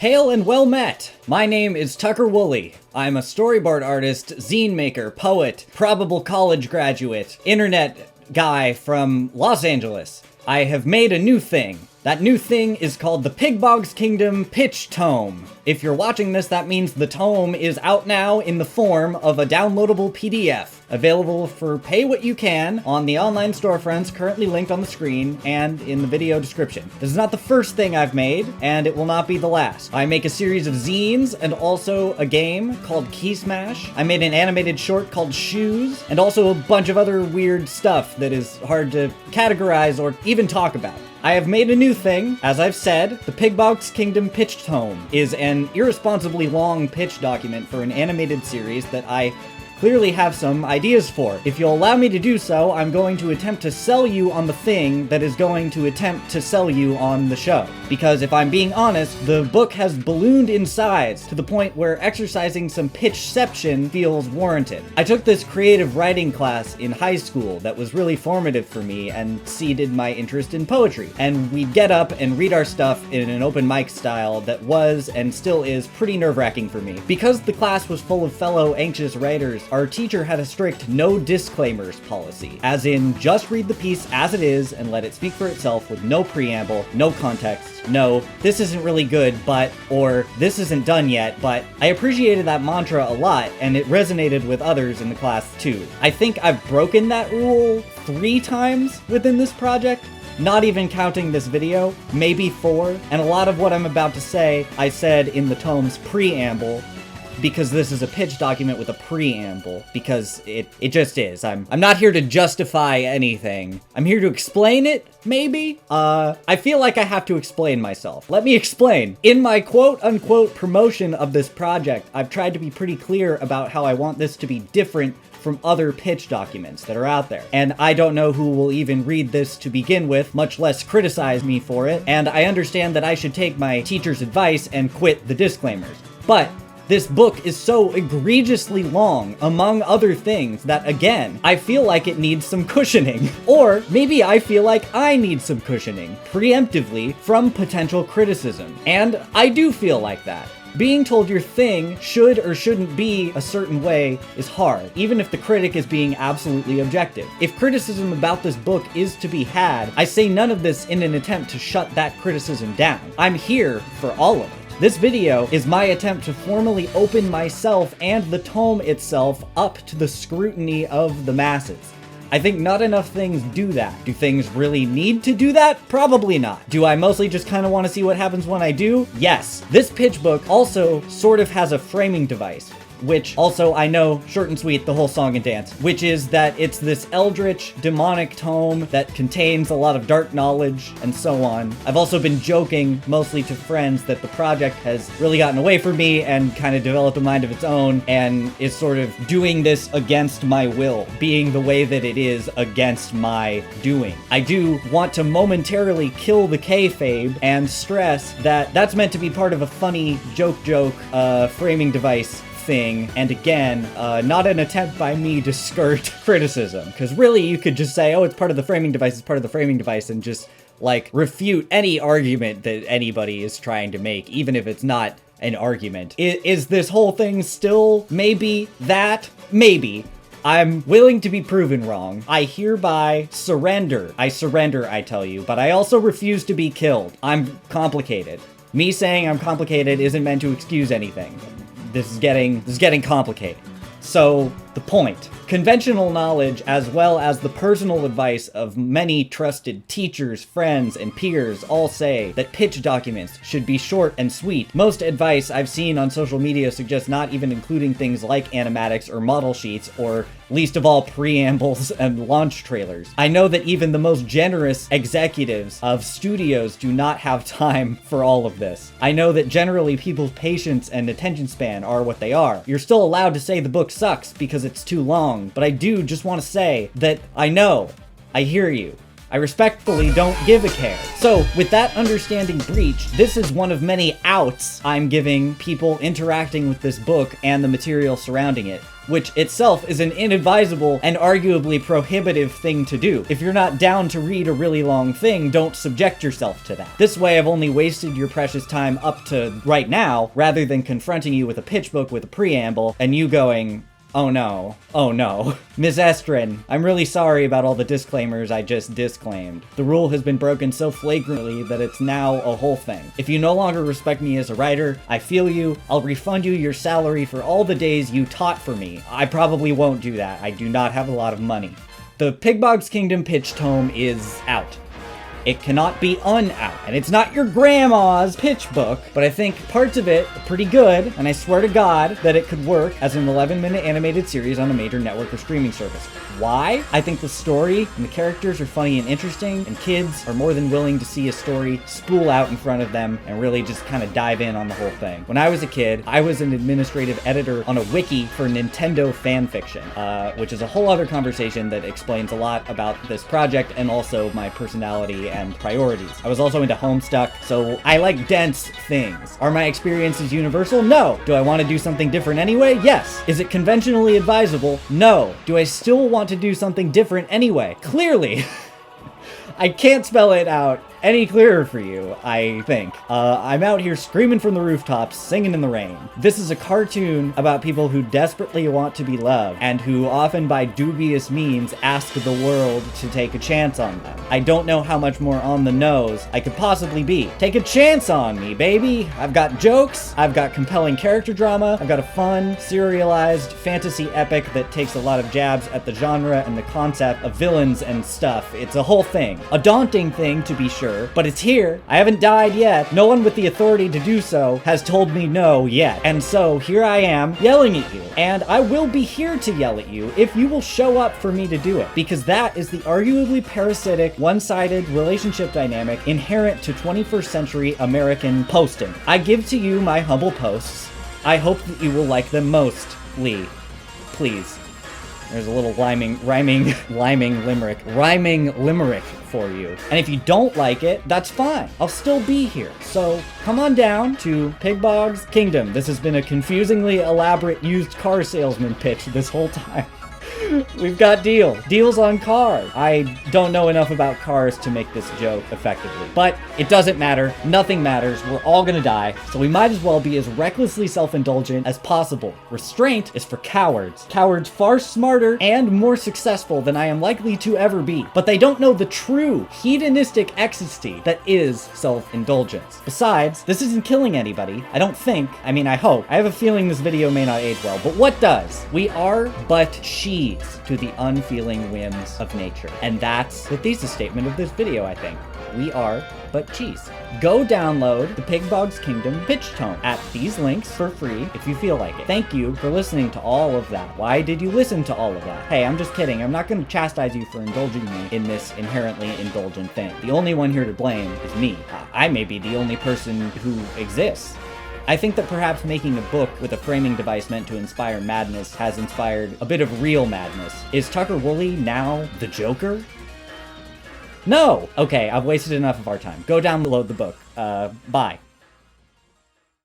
Hail and well met! My name is Tucker Woolley. I'm a storyboard artist, zine maker, poet, probable college graduate, internet guy from Los Angeles. I have made a new thing. That new thing is called the Pigbog's Kingdom Pitch Tome. If you're watching this, that means the tome is out now in the form of a downloadable PDF, available for pay what you can on the online storefronts currently linked on the screen and in the video description. This is not the first thing I've made, and it will not be the last. I make a series of zines and also a game called Key Smash. I made an animated short called Shoes, and also a bunch of other weird stuff that is hard to categorize or even talk about. I have made a new thing. As I've said, the Pigbog's Kingdom Pitch Tome is an irresponsibly long pitch document for an animated series that I clearly have some ideas for. If you'll allow me to do so, I'm going to attempt to sell you on the thing that is going to attempt to sell you on the show. Because if I'm being honest, the book has ballooned in size to the point where exercising some pitchception feels warranted. I took this creative writing class in high school that was really formative for me and seeded my interest in poetry. And we'd get up and read our stuff in an open mic style that was and still is pretty nerve-wracking for me. Because the class was full of fellow anxious writers, our teacher had a strict no disclaimers policy, as in just read the piece as it is and let it speak for itself with no preamble, no context, no, this isn't really good, but, or this isn't done yet, but. I appreciated that mantra a lot, and it resonated with others in the class too. I think I've broken that rule 3 times within this project. Not even counting this video, maybe 4, and a lot of what I'm about to say, I said in the tome's preamble, because this is a pitch document with a preamble, because it just is. I'm not here to justify anything. I'm here to explain it, maybe? I feel like I have to explain myself. Let me explain. In my quote-unquote promotion of this project, I've tried to be pretty clear about how I want this to be different from other pitch documents that are out there. And I don't know who will even read this to begin with, much less criticize me for it, and I understand that I should take my teacher's advice and quit the disclaimers. But this book is so egregiously long, among other things, that again, I feel like it needs some cushioning. Or maybe I feel like I need some cushioning, preemptively, from potential criticism. And I do feel like that. Being told your thing should or shouldn't be a certain way is hard, even if the critic is being absolutely objective. If criticism about this book is to be had, I say none of this in an attempt to shut that criticism down. I'm here for all of it. This video is my attempt to formally open myself and the tome itself up to the scrutiny of the masses. I think not enough things do that. Do things really need to do that? Probably not. Do I mostly just kind of want to see what happens when I do? Yes. This pitch book also sort of has a framing device, which also I know, short and sweet, the whole song and dance, which is that it's this eldritch, demonic tome that contains a lot of dark knowledge and so on. I've also been joking, mostly to friends, that the project has really gotten away from me and kind of developed a mind of its own and is sort of doing this against my will, being the way that it is against my doing. I do want to momentarily kill the kayfabe and stress that that's meant to be part of a funny joke framing device thing, and again, not an attempt by me to skirt criticism, because really you could just say, oh, it's part of the framing device, it's part of the framing device, and just, like, refute any argument that anybody is trying to make, even if it's not an argument. Is this whole thing still maybe that? Maybe. I'm willing to be proven wrong. I hereby surrender. I surrender, I tell you, but I also refuse to be killed. I'm complicated. Me saying I'm complicated isn't meant to excuse anything. This is getting complicated. So, the point. Conventional knowledge, as well as the personal advice of many trusted teachers, friends, and peers all say that pitch documents should be short and sweet. Most advice I've seen on social media suggests not even including things like animatics or model sheets, or least of all preambles and launch trailers. I know that even the most generous executives of studios do not have time for all of this. I know that generally people's patience and attention span are what they are. You're still allowed to say the book sucks because it's too long, but I do just want to say that I know, I hear you. I respectfully don't give a care. So, with that understanding breached, this is one of many outs I'm giving people interacting with this book and the material surrounding it. which itself is an inadvisable and arguably prohibitive thing to do. If you're not down to read a really long thing, don't subject yourself to that. This way I've only wasted your precious time up to right now, rather than confronting you with a pitch book with a preamble, and you going, oh no, oh no. Ms. Estrin, I'm really sorry about all the disclaimers I just disclaimed. The rule has been broken so flagrantly that it's now a whole thing. If you no longer respect me as a writer, I feel you. I'll refund you your salary for all the days you taught for me. I probably won't do that. I do not have a lot of money. The Pigbog's Kingdom pitch tome is out. It cannot be un-out. And it's not your grandma's pitch book, but I think parts of it are pretty good, and I swear to God that it could work as an 11-minute animated series on a major network or streaming service. Why? I think the story and the characters are funny and interesting, and kids are more than willing to see a story spool out in front of them and really just kind of dive in on the whole thing. When I was a kid, I was an administrative editor on a wiki for Nintendo fanfiction, which is a whole other conversation that explains a lot about this project and also my personality and priorities. I was also into Homestuck, so I like dense things. Are my experiences universal? No. Do I want to do something different anyway? Yes. Is it conventionally advisable? No. Do I still want to do something different anyway? Clearly. I can't spell it out any clearer for you, I think. I'm out here screaming from the rooftops, singing in the rain. This is a cartoon about people who desperately want to be loved, and who often by dubious means ask the world to take a chance on them. I don't know how much more on the nose I could possibly be. Take a chance on me, baby! I've got jokes, I've got compelling character drama, I've got a fun, serialized fantasy epic that takes a lot of jabs at the genre and the concept of villains and stuff. It's a whole thing. A daunting thing, to be sure, but it's here. I haven't died yet. No one with the authority to do so has told me no yet. And so here I am yelling at you. And I will be here to yell at you if you will show up for me to do it. Because that is the arguably parasitic, one-sided relationship dynamic inherent to 21st century American posting. I give to you my humble posts. I hope that you will like them most, Lee. Please. There's a little rhyming limerick for you. And if you don't like it, that's fine. I'll still be here. So come on down to Pigbog's Kingdom. This has been a confusingly elaborate used car salesman pitch this whole time. We've got deals on cars. I don't know enough about cars to make this joke effectively, but it doesn't matter. Nothing matters. We're all gonna die, so we might as well be as recklessly self-indulgent as possible. Restraint is for cowards. Cowards far smarter and more successful than I am likely to ever be, but they don't know the true hedonistic ecstasy that is self-indulgence. Besides, this isn't killing anybody. I don't think. I mean, I hope. I have a feeling this video may not age well, but what does? We are but sheaves to the unfeeling whims of nature. And that's the thesis statement of this video, I think. We are but cheese. Go download the Pigbog's Kingdom pitch tome at these links for free if you feel like it. Thank you for listening to all of that. Why did you listen to all of that? Hey, I'm just kidding. I'm not going to chastise you for indulging me in this inherently indulgent thing. The only one here to blame is me. I may be the only person who exists. I think that perhaps making a book with a framing device meant to inspire madness has inspired a bit of real madness. Is Tucker Woolley now the Joker? No! Okay, I've wasted enough of our time. Go download the book. Bye.